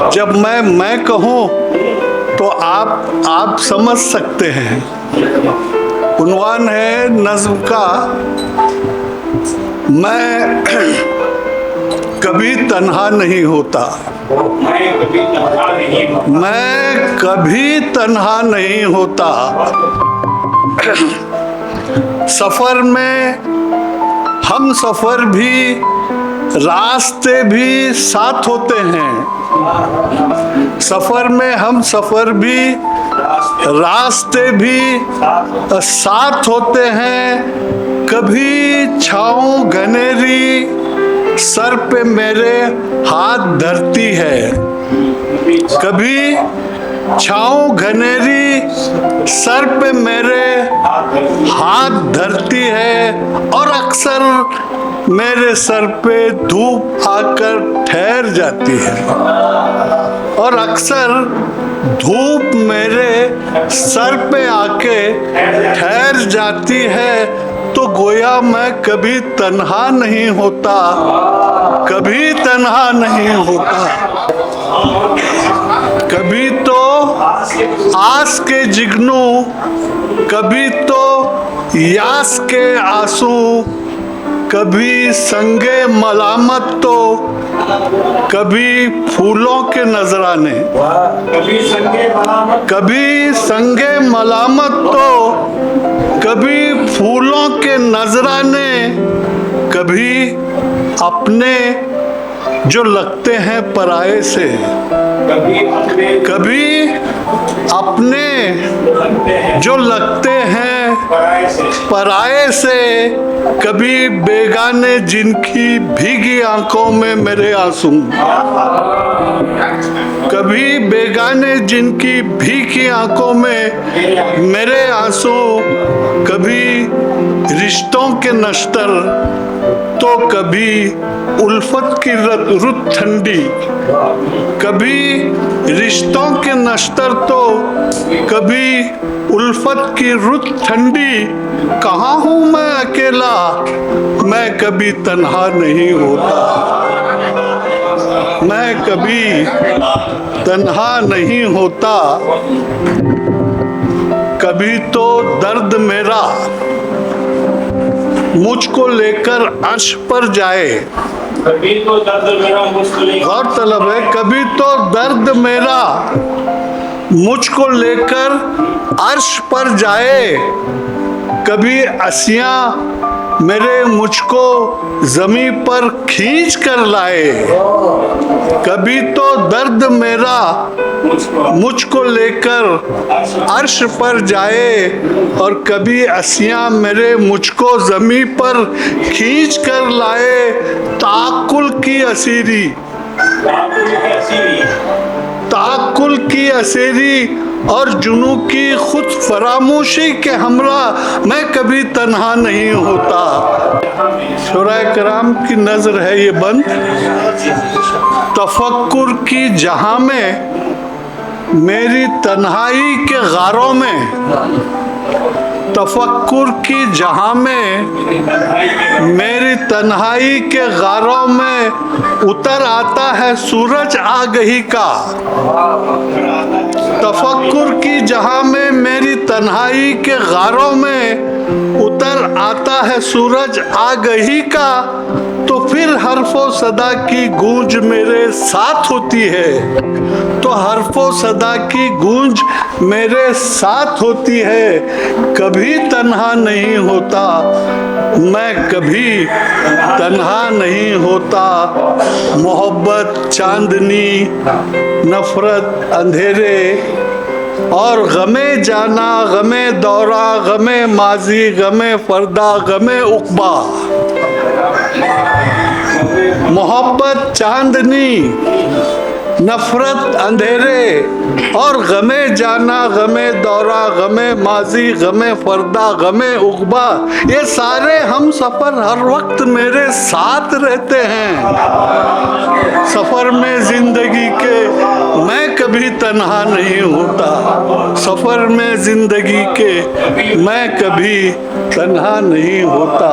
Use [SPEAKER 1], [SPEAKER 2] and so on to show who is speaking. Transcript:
[SPEAKER 1] जब मैं कहूँ तो आप समझ सकते हैं। उन्वान है नज़्म का, मैं कभी तन्हा नहीं होता। मैं कभी तन्हा नहीं होता। सफर में हम सफर भी, रास्ते भी साथ होते हैं। सफर में हम सफर भी, रास्ते भी साथ होते हैं। कभी छाँव घनेरी सर पे मेरे हाथ धरती है। कभी छाँव घनेरी सर पे मेरे हाथ धरती है, और अक्सर मेरे सर पे धूप आकर ठहर जाती है। और अक्सर धूप मेरे सर पे आके ठहर जाती है। तो गोया मैं कभी तन्हा नहीं होता, कभी तन्हा नहीं होता। कभी तो आस के जिगनू, कभी तो यास के आंसू, कभी संगे मलामत तो कभी फूलों के नजराने। कभी संगे मलामत तो कभी फूलों के नजराने। कभी अपने जो लगते हैं पराये से, कभी अपने जो लगते हैं पराये से। कभी बेगाने जिनकी भीगी आंखों में मेरे आंसू, कभी बेगाने जिनकी भीगी आंखों में मेरे आंसू। कभी रिश्तों के नश्तर तो कभी उल्फत की रुत ठंडी। कभी रिश्तों के नश्तर तो कभी उल्फत की रुत ठंडी। कहाँ हूँ मैं अकेला, मैं कभी तन्हा नहीं होता। मैं कभी तन्हा नहीं होता। कभी तो दर्द मेरा मुझको लेकर अर्श पर जाए।
[SPEAKER 2] कभी तो दर्द मेरा मुझको लेकर,
[SPEAKER 1] गौरतलब है, कभी तो दर्द मेरा मुझको लेकर अर्श पर जाए। कभी असियाँ मेरे मुझको ज़मीं पर खींच कर लाए। कभी तो दर्द मेरा मुझको लेकर अर्श पर जाए, और कभी असियाँ मेरे मुझको ज़मीं पर खींच कर लाए। ताकुल की असीरी, ताकुल की असीरी और जुनू की खुद फरामोशी के हमरा मैं कभी तन्हा नहीं होता। शुराए कराम की नज़र है ये बंद। तफक्कुर की जहाँ में मेरी तन्हाई के गारों में, तफक्कुर की जहाँ में मेरी तन्हाई के गारों में उतर आता है सूरज आगही का। तफक्कुर की जहाँ में मेरी तन्हाई के गारों में उतर आता है सूरज आगही का। तो फिर हर्फो सदा की गूंज मेरे साथ होती है। तो हर्फो सदा की गूंज मेरे साथ होती है। कभी तन्हा नहीं होता, मैं कभी तन्हा नहीं होता। मोहब्बत चांदनी, नफरत अंधेरे, और गमे जाना, गमे दौरा, गमे माजी, गमे फरदा, गमे उक़बा। मोहब्बत चांदनी, नफरत अंधेरे, और गमे जाना, गमे दौरा, गमे माजी, गमे फरदा, गमे उक़बा। ये सारे हम सफ़र हर वक्त मेरे साथ रहते हैं। सफ़र में ज़िंदगी के मैं कभी तन्हा नहीं होता। सफ़र में ज़िंदगी के मैं कभी तन्हा नहीं होता।